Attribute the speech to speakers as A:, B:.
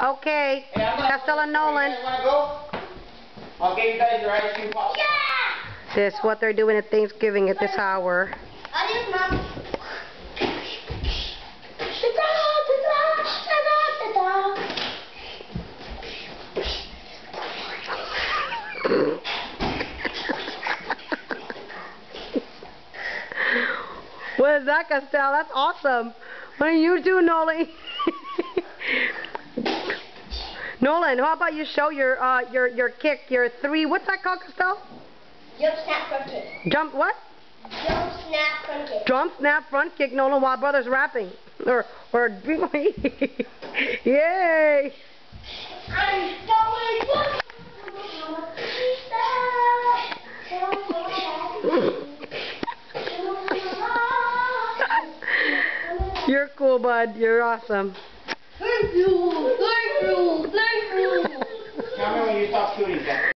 A: Okay. Costello and Nolan.
B: Wanna go? I'll give you guys your ice cream pop.
C: Yeah!
A: This is what they're doing at Thanksgiving at this hour.
C: Adios, Mom.
A: What is that, Costello? That's awesome. What are you doing, Nolan? Nolan, how about you show your kick, your three? What's that called, Costello?
C: Jump, snap, front kick.
A: Jump what?
C: Jump, snap, front kick.
A: Jump, snap, front kick, Nolan, while brother's rapping. Or yay!
C: I'm going
A: You're cool, bud. You're awesome.
C: Thank you. Thank you. Thank you.
B: Tell me when you stop shooting, Jack.